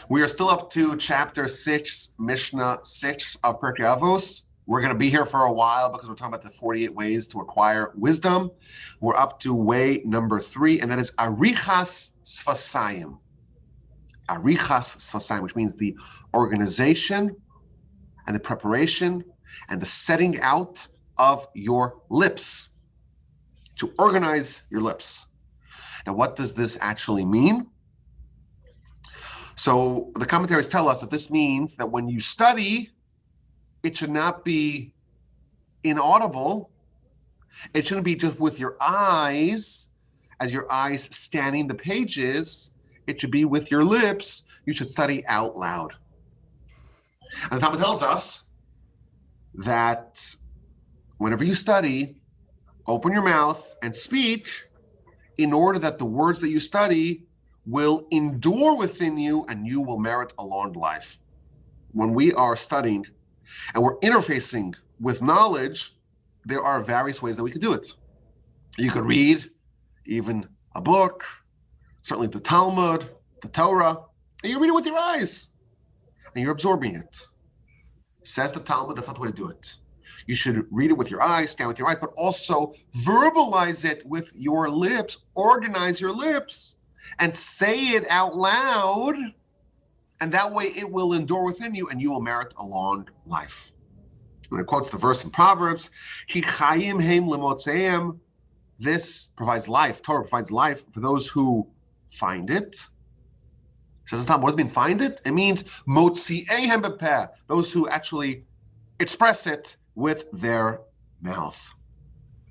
We are still up to chapter 6, Mishnah 6 of Pirkei Avos. We're going to be here for a while because we're talking about the 48 ways to acquire wisdom. We're up to way number 3, and that is Arichas Sfasayim. Arichas Sfasayim, which means the organization and the preparation and the setting out of your lips. To organize your lips. Now, what does this actually mean? So the commentaries tell us that this means that when you study, it should not be inaudible. It shouldn't be just with your eyes, as your eyes scanning the pages. It should be with your lips. You should study out loud. And the Talmud tells us that whenever you study, open your mouth and speak in order that the words that you study will endure within you and you will merit a long life. When we are studying and we're interfacing with knowledge, there are various ways that we could do it. You could read even a book, certainly the Talmud, the Torah, and you read it with your eyes and you're absorbing it. Says the Talmud, that's not the way to do it. You should read it with your eyes, scan with your eyes, but also verbalize it with your lips, organize your lips, and say it out loud, and that way it will endure within you and you will merit a long life. And it quotes the verse in Proverbs, Hi chayim heim lemotzeim. This provides life, Torah provides life for those who find it. Says the Talmud, what does it mean, find it? It means motzi'ehem bepeh, those who actually express it with their mouth.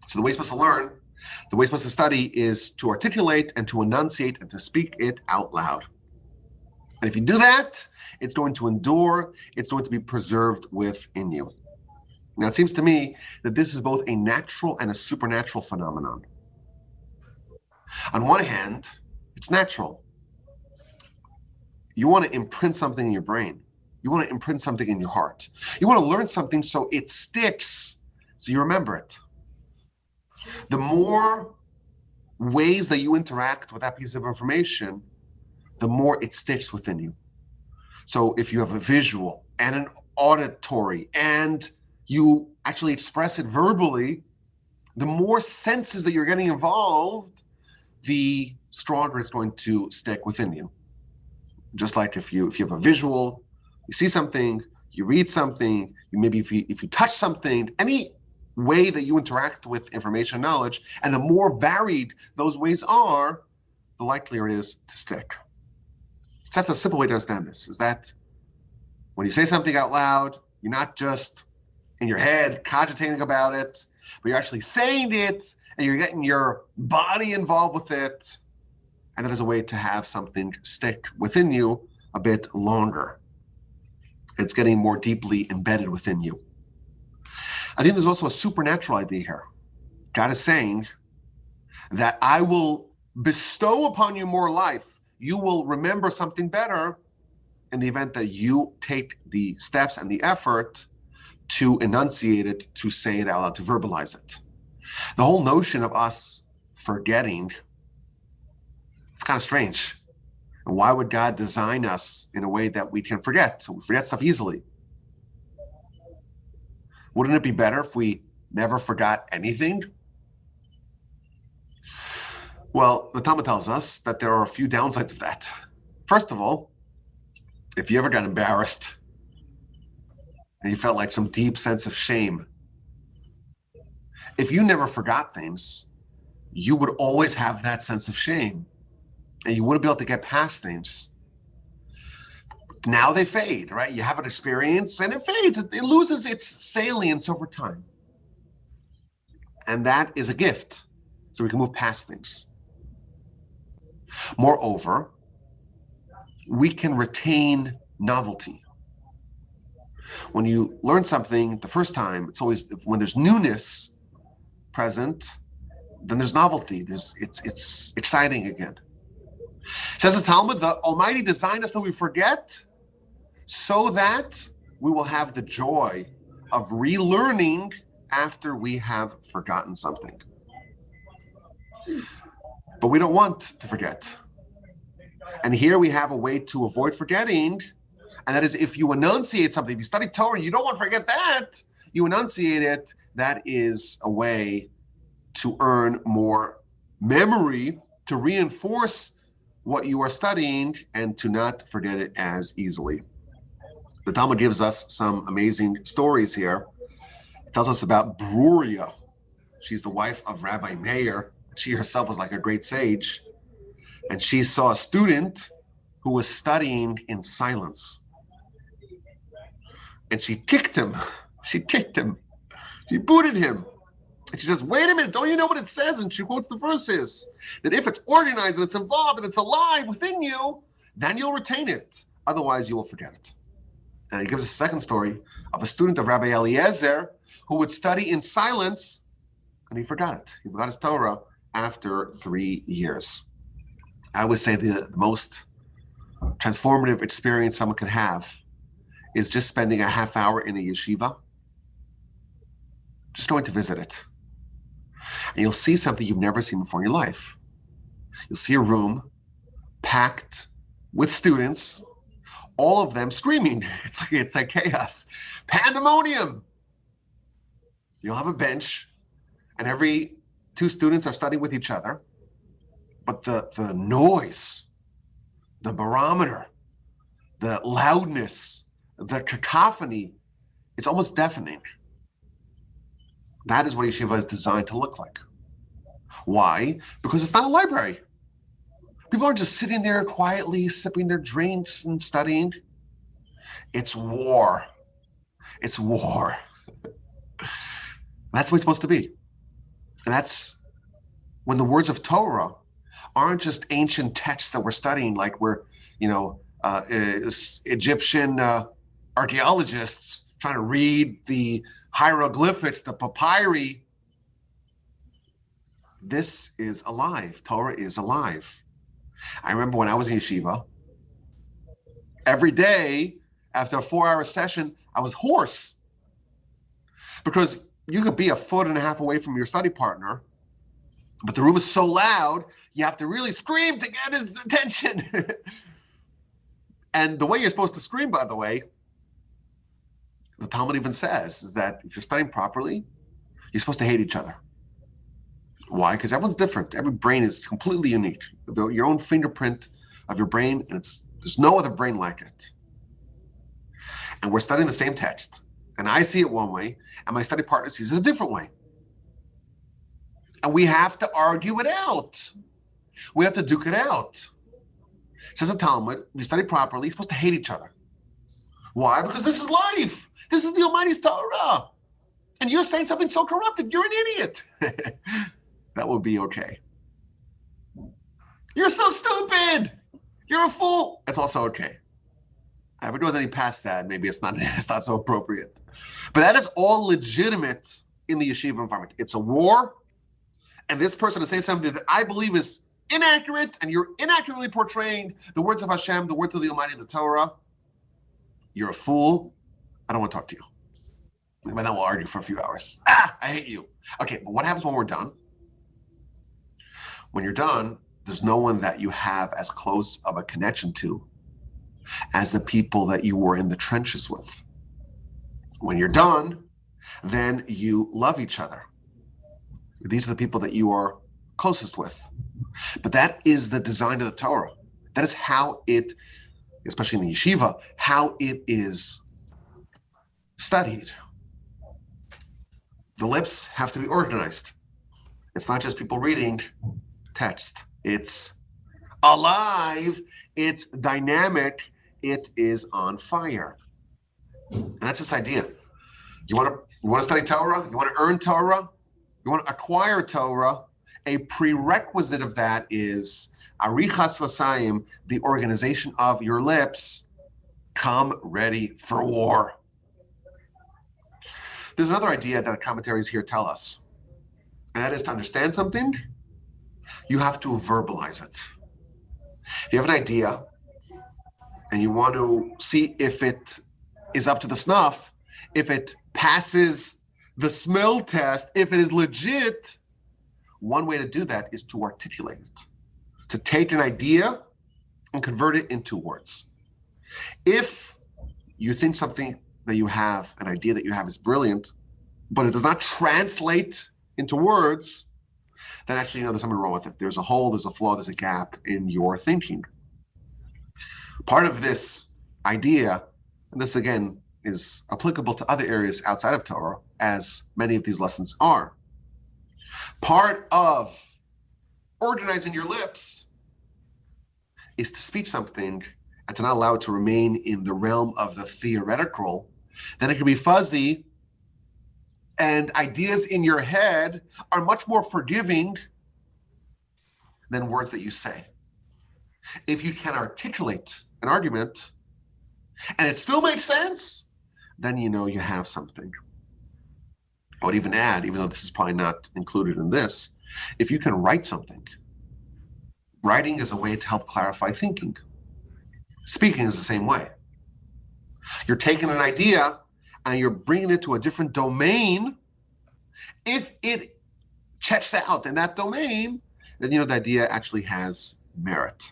So the way you're supposed to learn, the way you're supposed to study is to articulate and to enunciate and to speak it out loud. And if you do that, it's going to endure, it's going to be preserved within you. Now, it seems to me that this is both a natural and a supernatural phenomenon. On one hand, it's natural. You want to imprint something in your brain. You want to imprint something in your heart. You want to learn something so it sticks, so you remember it. The more ways that you interact with that piece of information, the more it sticks within you. So if you have a visual and an auditory and you actually express it verbally, the more senses that you're getting involved, the stronger it's going to stick within you. Just like if you have a visual, you see something, you read something, if you touch something, any way that you interact with information and knowledge, and the more varied those ways are, the likelier it is to stick. So that's a simple way to understand this, is that when you say something out loud, you're not just in your head cogitating about it, but you're actually saying it, and you're getting your body involved with it, and that is a way to have something stick within you a bit longer. It's getting more deeply embedded within you. I think there's also a supernatural idea here. God is saying that I will bestow upon you more life. You will remember something better in the event that you take the steps and the effort to enunciate it, to say it out loud, to verbalize it. The whole notion of us forgetting, it's kind of strange. And why would God design us in a way that we can forget? We forget stuff easily. Wouldn't it be better if we never forgot anything? Well, the Talmud tells us that there are a few downsides of that. First of all, if you ever got embarrassed and you felt like some deep sense of shame, if you never forgot things, you would always have that sense of shame. And you wouldn't be able to get past things. Now they fade, right? You have an experience and it fades. It loses its salience over time. And that is a gift. So we can move past things. Moreover, we can retain novelty. When you learn something the first time, it's always, when there's newness present, then there's novelty. It's exciting again. Says the Talmud, the Almighty designed us that we forget so that we will have the joy of relearning after we have forgotten something. But we don't want to forget. And here we have a way to avoid forgetting, and that is if you enunciate something, if you study Torah and you don't want to forget that, you enunciate it, that is a way to earn more memory, to reinforce what you are studying and to not forget it as easily. The Talmud gives us some amazing stories here. It tells us about Bruria. She's the wife of Rabbi Meir. She herself was like a great sage. And she saw a student who was studying in silence. And she kicked him. She kicked him. She booted him. And she says, wait a minute, don't you know what it says? And she quotes the verses, that if it's organized and it's involved and it's alive within you, then you'll retain it. Otherwise, you will forget it. And he gives a second story of a student of Rabbi Eliezer who would study in silence, and he forgot it. He forgot his Torah after 3 years. I would say the most transformative experience someone could have is just spending a half hour in a yeshiva, just going to visit it. And you'll see something you've never seen before in your life. You'll see a room packed with students, all of them screaming. It's like chaos, pandemonium. You'll have a bench, and every 2 students are studying with each other. But the noise, the barometer, the loudness, the cacophony, it's almost deafening. That is what yeshiva is designed to look like. Why? Because it's not a library. People aren't just sitting there quietly sipping their drinks and studying. It's war. It's war. That's what it's supposed to be. And that's when the words of Torah aren't just ancient texts that we're studying like we're, Egyptian archaeologists trying to read the hieroglyphics, the papyri. This is alive. Torah is alive. I remember when I was in yeshiva, every day after a 4-hour session, I was hoarse. Because you could be 1.5 feet away from your study partner, but the room is so loud, you have to really scream to get his attention. And the way you're supposed to scream, by the way, the Talmud even says, is that if you're studying properly, you're supposed to hate each other. Why? Because everyone's different. Every brain is completely unique. Your own fingerprint of your brain, and there's no other brain like it. And we're studying the same text. And I see it one way, and my study partner sees it a different way. And we have to argue it out. We have to duke it out. Says the Talmud, if you study properly, you're supposed to hate each other. Why? Because this is life. This is the Almighty's Torah. And you're saying something so corrupted, you're an idiot. That would be okay. You're so stupid. You're a fool. It's also okay. If it goes any past that, maybe it's not so appropriate. But that is all legitimate in the yeshiva environment. It's a war, and this person is saying something that I believe is inaccurate, and you're inaccurately portraying the words of Hashem, the words of the Almighty, the Torah. You're a fool. I don't want to talk to you. And then we'll argue for a few hours. I hate you. Okay, but what happens when we're done? When you're done, there's no one that you have as close of a connection to as the people that you were in the trenches with. When you're done, then you love each other. These are the people that you are closest with. But that is the design of the Torah. That is how it, especially in the yeshiva, how it is studied. The lips have to be organized. It's not just people reading text. It's alive, it's dynamic, it is on fire. And that's this idea. You want to study Torah? You want to earn Torah? You want to acquire Torah? A prerequisite of that is arichas vasayim, the organization of your lips. Come ready for war. There's another idea that commentaries here tell us, and that is to understand something, you have to verbalize it. If you have an idea and you want to see if it is up to the snuff, if it passes the smell test, if it is legit, one way to do that is to articulate it. To take an idea and convert it into words. If you think something that you have, an idea that you have is brilliant, but it does not translate into words, then actually there's something wrong with it. There's a hole, there's a flaw, there's a gap in your thinking. Part of this idea, and this again is applicable to other areas outside of Torah, as many of these lessons are. Part of organizing your lips is to speak something and to not allow it to remain in the realm of the theoretical. Then it can be fuzzy, and ideas in your head are much more forgiving than words that you say. If you can articulate an argument and it still makes sense, then you know you have something. I would even add, even though this is probably not included in this, if you can write something, writing is a way to help clarify thinking. Speaking is the same way. You're taking an idea and you're bringing it to a different domain. If it checks out in that domain, then the idea actually has merit.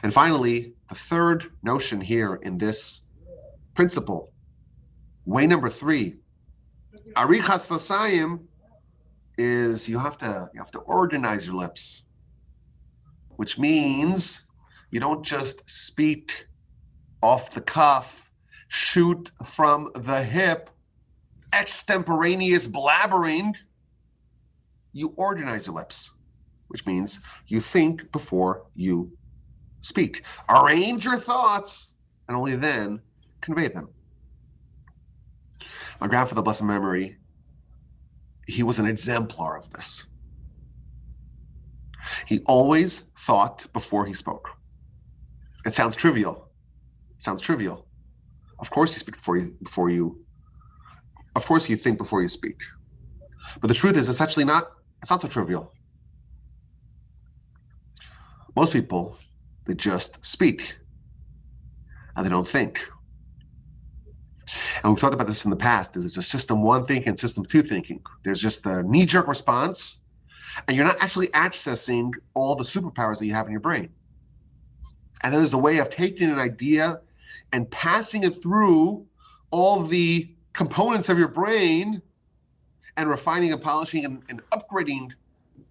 And finally, the third notion here in this principle, way number 3, arichas vasayim, is you have to organize your lips, which means you don't just speak off the cuff, shoot from the hip, extemporaneous blabbering. You organize your lips, which means you think before you speak. Arrange your thoughts, and only then convey them. My grandfather, blessed memory, he was an exemplar of this. He always thought before he spoke. It sounds trivial. Of course you speak before you. Of course you think before you speak. But the truth is, it's not so trivial. Most people, they just speak and they don't think. And we've talked about this in the past. There's a system 1 thinking and system 2 thinking. There's just the knee-jerk response, and you're not actually accessing all the superpowers that you have in your brain. And then there's the way of taking an idea and passing it through all the components of your brain and refining and polishing and upgrading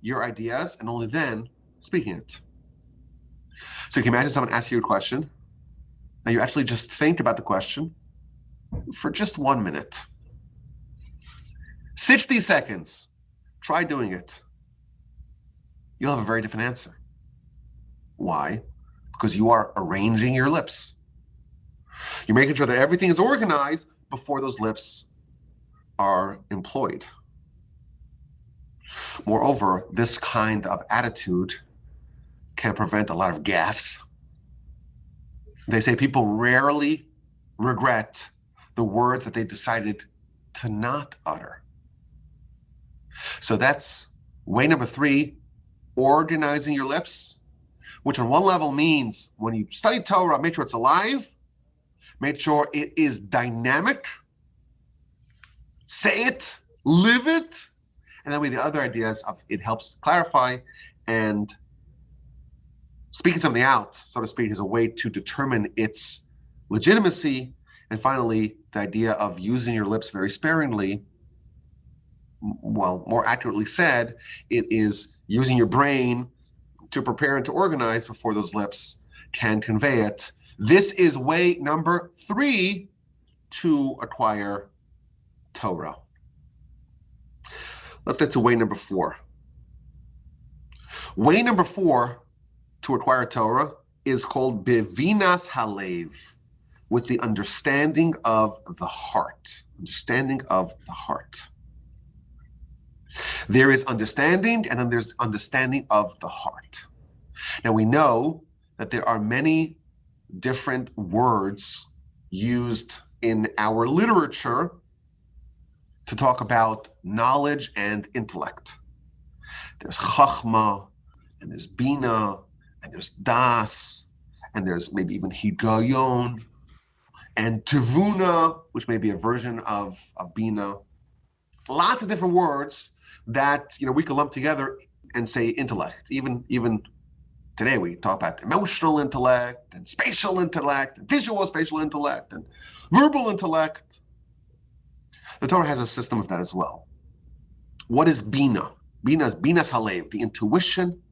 your ideas, and only then speaking it. So you can imagine someone asks you a question, and you actually just think about the question for just 1 minute. 60 seconds. Try doing it. You'll have a very different answer. Why? Because you are arranging your lips. You're making sure that everything is organized before those lips are employed. Moreover, this kind of attitude can prevent a lot of gaffes. They say people rarely regret the words that they decided to not utter. So that's way number 3, organizing your lips, which on one level means when you study Torah, make sure it's alive, make sure it is dynamic, say it, live it, and then with the other ideas of it helps clarify, and speaking something out, so to speak, is a way to determine its legitimacy. And finally, the idea of using your lips very sparingly, well, more accurately said, it is using your brain to prepare and to organize before those lips can convey it. This is way number 3 to acquire Torah. Let's get to way number 4. Way number 4 to acquire Torah is called Bevinas Halev, with the understanding of the heart. Understanding of the heart. There is understanding, and then there's understanding of the heart. Now we know that there are many different words used in our literature to talk about knowledge and intellect. There's chachma, and there's bina, and there's das, and there's maybe even higayon, and tivuna, which may be a version of bina. Lots of different words that we can lump together and say intellect, even Today we talk about emotional intellect and spatial intellect and visual spatial intellect and verbal intellect. The Torah has a system of that as well. What is Bina? Bina is Binas Halev, the intuition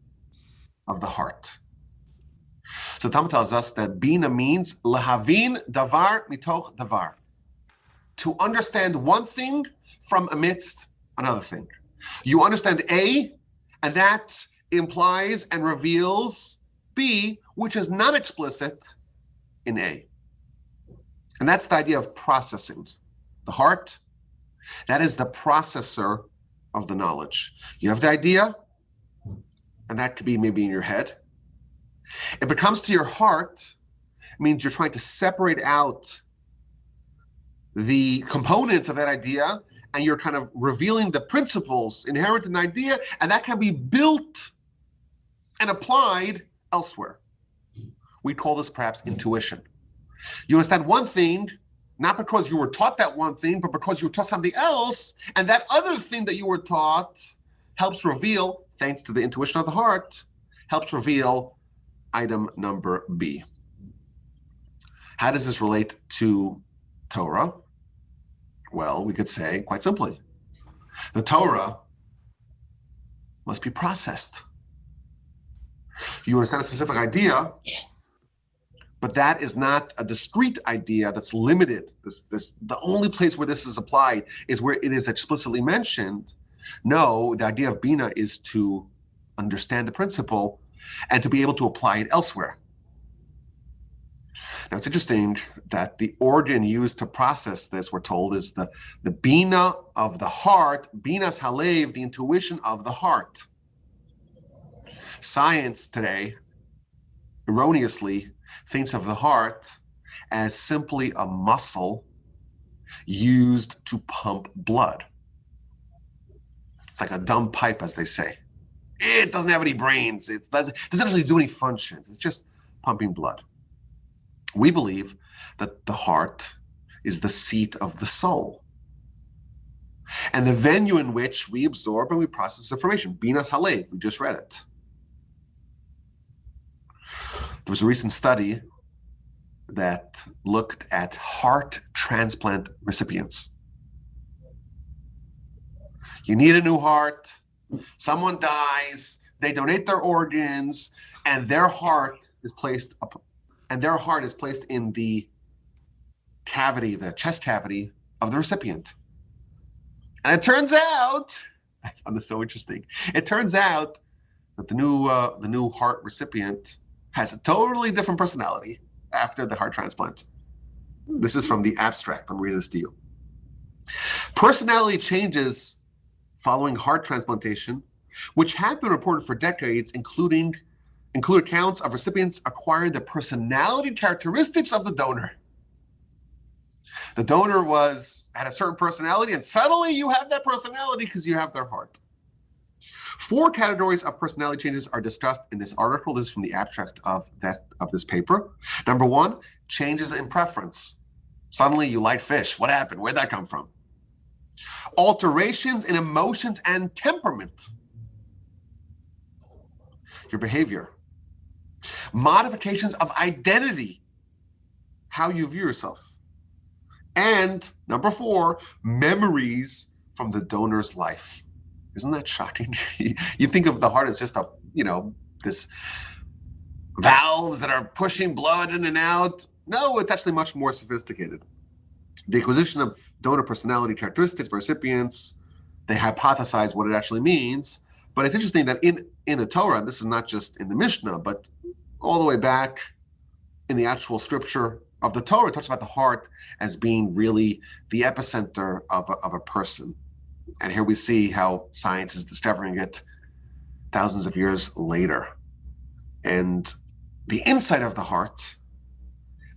of the heart. So Talmud tells us that Bina means lahavin davar mitoch davar, to understand one thing from amidst another thing. You understand A, and that implies and reveals B, which is not explicit in A. And that's the idea of processing. The heart, that is the processor of the knowledge. You have the idea, and that could be maybe in your head. If it comes to your heart, it means you're trying to separate out the components of that idea, and you're kind of revealing the principles inherent in the idea, and that can be built and applied elsewhere. We call this perhaps intuition. You understand one thing, not because you were taught that one thing, but because you were taught something else, and that other thing that you were taught helps reveal, thanks to the intuition of the heart, helps reveal item number B. How does this relate to Torah? Well, we could say quite simply, the Torah must be processed. You understand a specific idea, but that is not a discrete idea that's limited. The only place where this is applied is where it is explicitly mentioned. No, the idea of Bina is to understand the principle and to be able to apply it elsewhere. Now, it's interesting that the organ used to process this, we're told, is the Bina of the heart, Binas Halev, the intuition of the heart. Science today, erroneously, thinks of the heart as simply a muscle used to pump blood. It's like a dumb pipe, as they say. It doesn't have any brains. It doesn't actually do any functions. It's just pumping blood. We believe that the heart is the seat of the soul and the venue in which we absorb and we process information. Binas Halev, we just read it. There was a recent study that looked at heart transplant recipients. You need a new heart, someone dies, they donate their organs, and their heart is placed in the cavity, the chest cavity of the recipient. And it turns out, I found this so interesting, it turns out that the new heart recipient has a totally different personality after the heart transplant. This is from the abstract. I'm reading this to you. Personality changes following heart transplantation, which have been reported for decades, include accounts of recipients acquiring the personality characteristics of the donor. The donor had a certain personality, and suddenly you have that personality because you have their heart. 4 categories of personality changes are discussed in this article. This is from the abstract of this paper. Number 1, changes in preference. Suddenly you like fish. What happened? Where'd that come from? Alterations in emotions and temperament. Your behavior. Modifications of identity. How you view yourself. And number 4, memories from the donor's life. Isn't that shocking? You think of the heart as just this valves that are pushing blood in and out. No, it's actually much more sophisticated. The acquisition of donor personality characteristics by recipients, they hypothesize what it actually means. But it's interesting that in the Torah, this is not just in the Mishnah, but all the way back in the actual scripture of the Torah, it talks about the heart as being really the epicenter of a person. And here we see how science is discovering it thousands of years later. And the insight of the heart,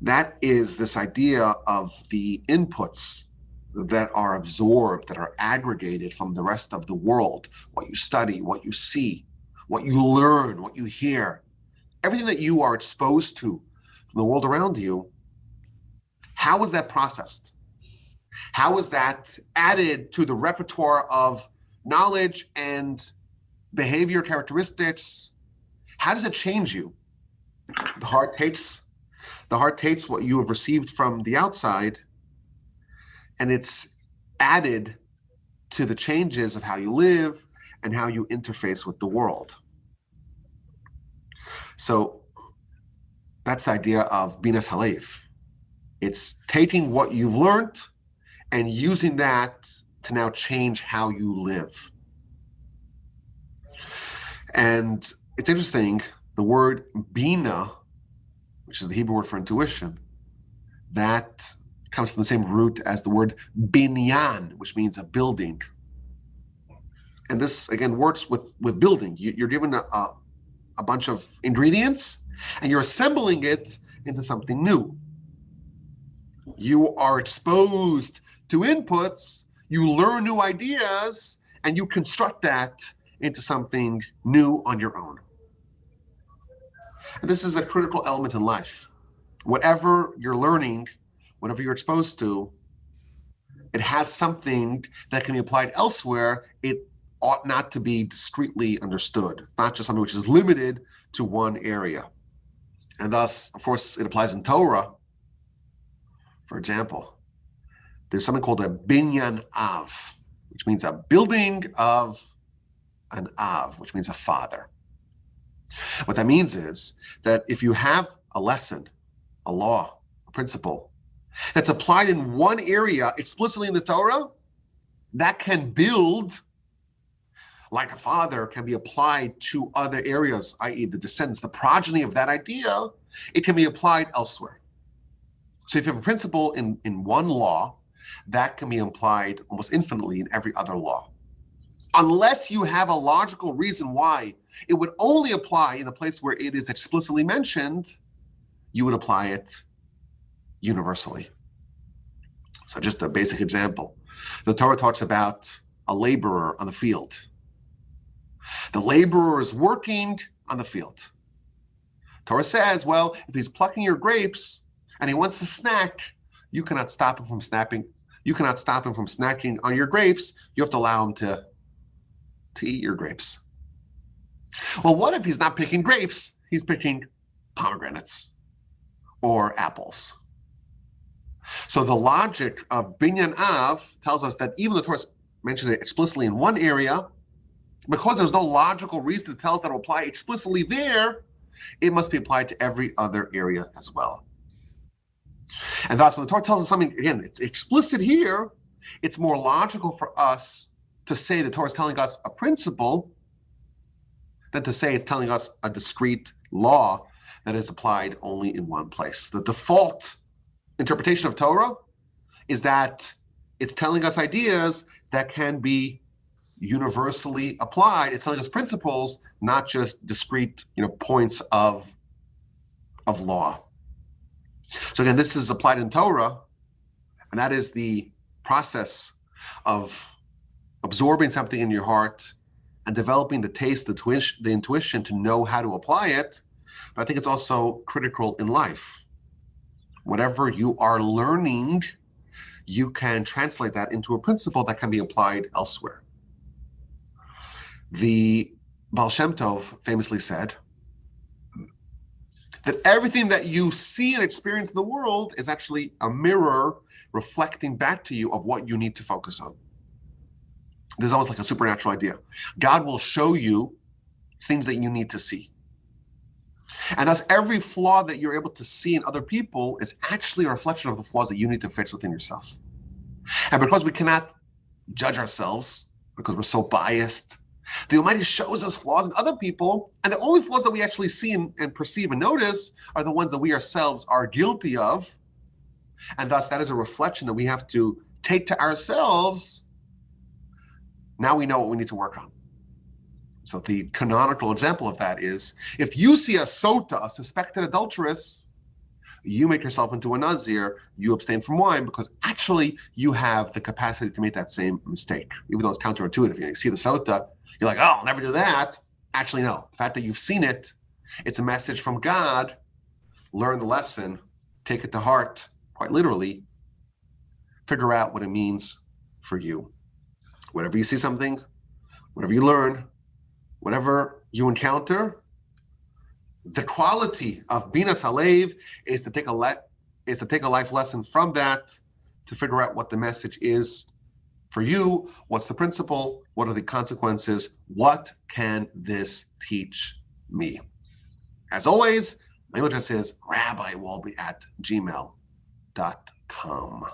that is this idea of the inputs that are absorbed, that are aggregated from the rest of the world, what you study, what you see, what you learn, what you hear, everything that you are exposed to from the world around you. How is that processed? How is that added to the repertoire of knowledge and behavior characteristics? How does it change you? The heart takes what you have received from the outside, and it's added to the changes of how you live and how you interface with the world. So that's the idea of binas halev. It's taking what you've learned and using that to now change how you live. And it's interesting, the word bina, which is the Hebrew word for intuition, that comes from the same root as the word binyan, which means a building. And this, again, works with building. You're given a bunch of ingredients, and you're assembling it into something new. You are exposed to inputs, you learn new ideas, and you construct that into something new on your own. And this is a critical element in life. Whatever you're learning, whatever you're exposed to, it has something that can be applied elsewhere. It ought not to be discretely understood. It's not just something which is limited to one area. And thus, of course, it applies in Torah. For example, there's something called a binyan av, which means a building of an av, which means a father. What that means is that if you have a lesson, a law, a principle that's applied in one area explicitly in the Torah, that can build like a father, can be applied to other areas, i.e. the descendants, the progeny of that idea, it can be applied elsewhere. So if you have a principle in one law, that can be applied almost infinitely in every other law. Unless you have a logical reason why it would only apply in the place where it is explicitly mentioned, you would apply it universally. So just a basic example. The Torah talks about a laborer on the field. The laborer is working on the field. Torah says, well, if he's plucking your grapes and he wants to snack, you cannot stop him from snapping. You cannot stop him from snacking on your grapes. You have to allow him to eat your grapes. Well, what if he's not picking grapes? He's picking pomegranates or apples. So the logic of binyan av tells us that even the Torah mentioned it explicitly in one area, because there's no logical reason to tell us that it will apply explicitly there, it must be applied to every other area as well. And thus, when the Torah tells us something, again, it's explicit here, it's more logical for us to say the Torah is telling us a principle than to say it's telling us a discrete law that is applied only in one place. The default interpretation of Torah is that it's telling us ideas that can be universally applied. It's telling us principles, not just discrete, points of law. So again, this is applied in Torah, and that is the process of absorbing something in your heart and developing the taste, the intuition to know how to apply it. But I think it's also critical in life. Whatever you are learning, you can translate that into a principle that can be applied elsewhere. The Baal Shem Tov famously said that everything that you see and experience in the world is actually a mirror reflecting back to you of what you need to focus on. This is almost like a supernatural idea. God will show you things that you need to see. And thus, every flaw that you're able to see in other people is actually a reflection of the flaws that you need to fix within yourself. And because we cannot judge ourselves, because we're so biased, the Almighty shows us flaws in other people, and the only flaws that we actually see and perceive and notice are the ones that we ourselves are guilty of. And thus, that is a reflection that we have to take to ourselves. Now we know what we need to work on. So the canonical example of that is, if you see a sota, a suspected adulteress, you make yourself into a nazir, you abstain from wine, because actually you have the capacity to make that same mistake. Even though it's counterintuitive. You see the sota, you're like, oh, I'll never do that. Actually, no. The fact that you've seen it, it's a message from God. Learn the lesson, take it to heart, quite literally. Figure out what it means for you. Whenever you see something, whenever you learn, whatever you encounter, The quality of Binas Halev is to take a life lesson from that, to figure out what the message is for you. What's the principle? What are the consequences? What can this teach me? As always, my email address is rabbiwolbe@gmail.com.